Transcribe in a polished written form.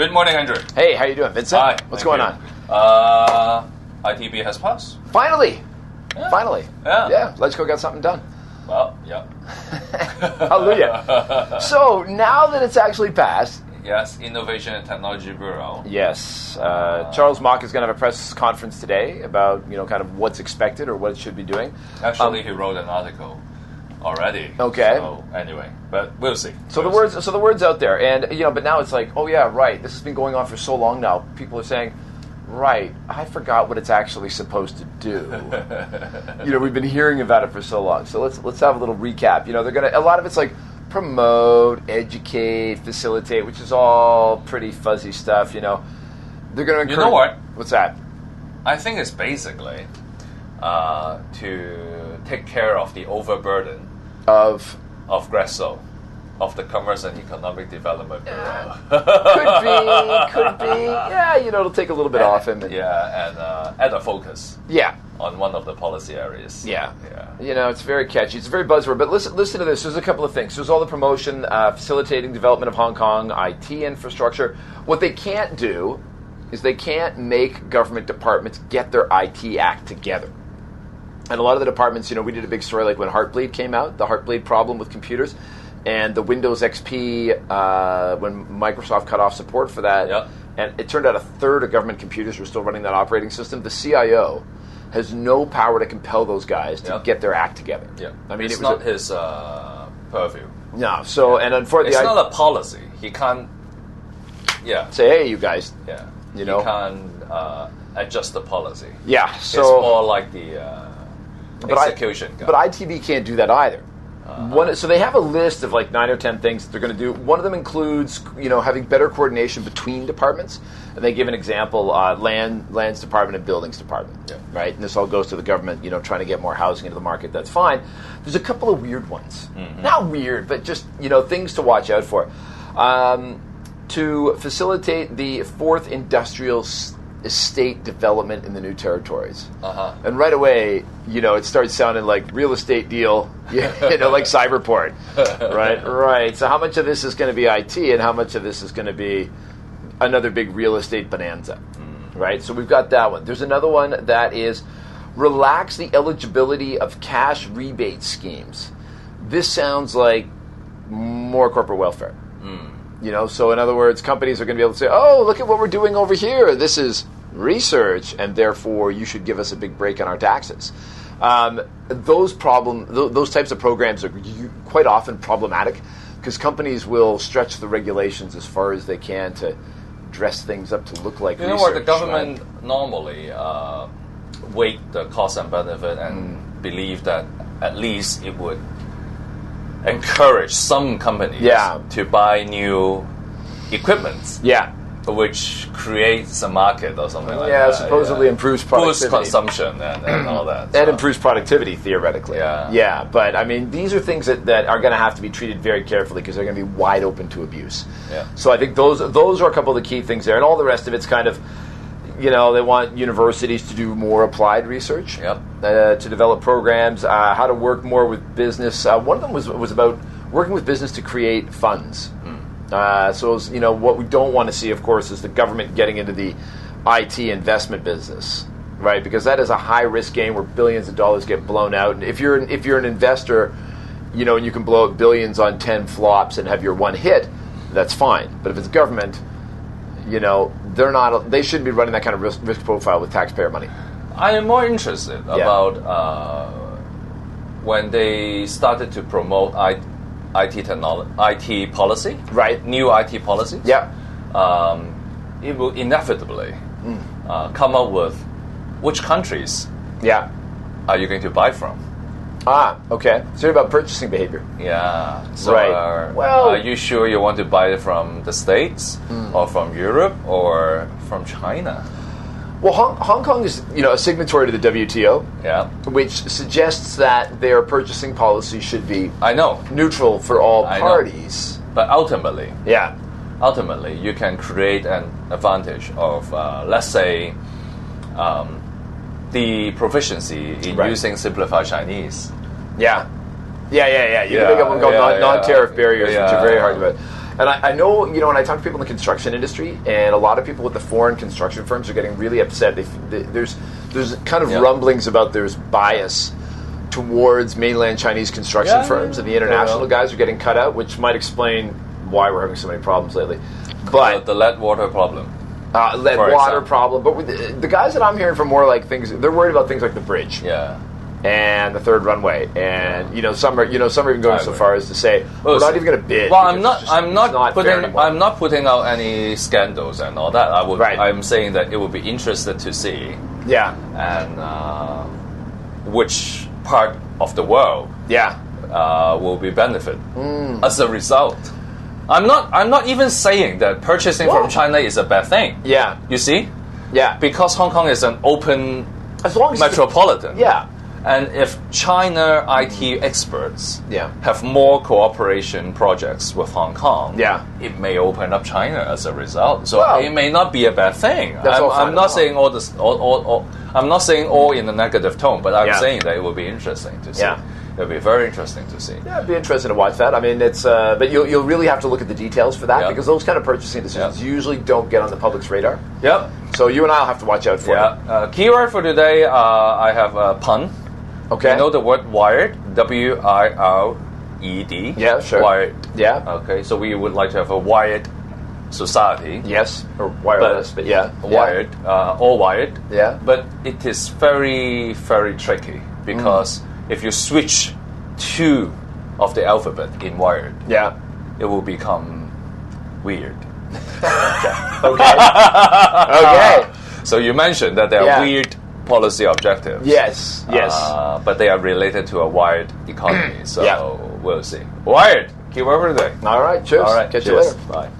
Good morning, Andrew. Hey, how you doing, Vincent? Hi. What's going on? ITB has passed. Finally. Yeah. Finally. Yeah. Let's go get something done. Well, yeah. Hallelujah. So now that it's actually passed. Yes, Innovation and Technology Bureau. Yes. Charles Mock is going to have a press conference today about, kind of what's expected or what it should be doing. Actually, he wrote an article already. Okay. So anyway, but we'll see. So the word's out there, and but now it's like, oh yeah, right. This has been going on for so long now. People are saying, right, I forgot what it's actually supposed to do. We've been hearing about it for so long. So let's have a little recap. They're gonna, a lot of it's like promote, educate, facilitate, which is all pretty fuzzy stuff. They're gonna encourage. You know what? What's that? I think it's basically to take care of the overburden of GRESO, of the Commerce and Economic Development Bureau. Could be. Yeah, it'll take a little bit off him. And add a focus. Yeah. On one of the policy areas. Yeah. It's very catchy. It's very buzzword. But listen to this. There's a couple of things. There's all the promotion, facilitating development of Hong Kong, IT infrastructure. What they can't do is they can't make government departments get their IT act together. And a lot of the departments, we did a big story like when Heartbleed came out, the Heartbleed problem with computers, and the Windows XP, when Microsoft cut off support for that. Yep. And it turned out a third of government computers were still running that operating system. The CIO has no power to compel those guys to get their act together. Yeah. I mean, it's not his purview. No. So, and unfortunately, it's not a policy. He can't. Yeah. Say, hey, you guys. Yeah. He can't adjust the policy. Yeah. So it's more like the execution guy. But ITV can't do that either. So they have a list of like 9 or 10 things that they're going to do. One of them includes, having better coordination between departments. And they give an example: lands department and buildings department. Yeah. Right, and this all goes to the government. Trying to get more housing into the market. That's fine. There's a couple of weird ones. Mm-hmm. Not weird, but just things to watch out for. To facilitate the fourth industrial estate development in the new territories. And right away, it starts sounding like real estate deal, like Cyberport. Right. So how much of this is going to be IT and how much of this is going to be another big real estate bonanza? Right? So we've got that one. There's another one that is relax the eligibility of cash rebate schemes. This sounds like more corporate welfare. So in other words, companies are going to be able to say, oh, look at what we're doing over here. This is research, and therefore you should give us a big break on our taxes. Those types of programs are quite often problematic because companies will stretch the regulations as far as they can to dress things up to look like research. You know what? The government normally weight the cost and benefit and believe that at least it would encourage some companies to buy new equipment, which creates a market or something like that. Supposedly improves productivity. Boosts consumption and all that. And improves productivity, theoretically. Yeah. But, I mean, these are things that are going to have to be treated very carefully because they're going to be wide open to abuse. Yeah. So I think those are a couple of the key things there. And all the rest of it's kind of, they want universities to do more applied research, to develop programs, how to work more with business. One of them was about working with business to create funds. So what we don't want to see, of course, is the government getting into the IT investment business, right? Because that is a high-risk game where billions of dollars get blown out. And if you're an investor, and you can blow out billions on 10 flops and have your one hit, that's fine. But if it's government, they shouldn't be running that kind of risk profile with taxpayer money. I am more interested about when they started to promote IT policy, right? New IT policies. Yeah. It will inevitably come up with which countries are you going to buy from? Okay. So about purchasing behavior. Yeah. So right. Are you sure you want to buy it from the States or from Europe or from China? Well, Hong Kong is, a signatory to the WTO, which suggests that their purchasing policy should be neutral for all parties. But ultimately, you can create an advantage of, let's say, the proficiency in using simplified Chinese. You can make up non-tariff barriers, which are very hard to do. And I know, when I talk to people in the construction industry, and a lot of people with the foreign construction firms are getting really upset. There's kind of rumblings about there's bias towards mainland Chinese construction firms, and the international guys are getting cut out, which might explain why we're having so many problems lately. But the lead water problem. Lead water problem. But with the guys that I'm hearing from more like things, they're worried about things like the bridge. Yeah. And the third runway, and some are even going so far as to say we're not even going to bid. Well, I'm not putting out any scandals and all that. I'm saying that it would be interesting to see. Yeah. And which part of the world will be benefit as a result. I'm not even saying that purchasing from China is a bad thing. Yeah. You see? Yeah. Because Hong Kong is an open as long as metropolitan. Yeah. And if China IT experts Yeah. have more cooperation projects with Hong Kong, Yeah. it may open up China as a result. So Well, it may not be a bad thing. I'm not saying all this. I'm not saying all in a negative tone, but I'm saying that it will be interesting to see. Yeah. It'll be very interesting to see. Yeah, it'd be interesting to watch that. I mean, it's but you'll really have to look at the details for that because those kind of purchasing decisions usually don't get on the public's radar. Yep. So you and I'll have to watch out for it. Keyword for today, I have a pun. Okay. You know the word wired? W-I-R-E-D. Yeah, sure. Wired. Yeah. Okay, so we would like to have a wired society. Yes, or wireless, but wired, all wired. Yeah. But it is very, very tricky because if you switch two of the alphabet in wired, it will become weird. Okay. Okay. So you mentioned that there are weird policy objectives. Yes. But they are related to a wired economy. So we'll see. Wired. Keyword for the day. All right. Cheers. All right. Catch you later. Bye.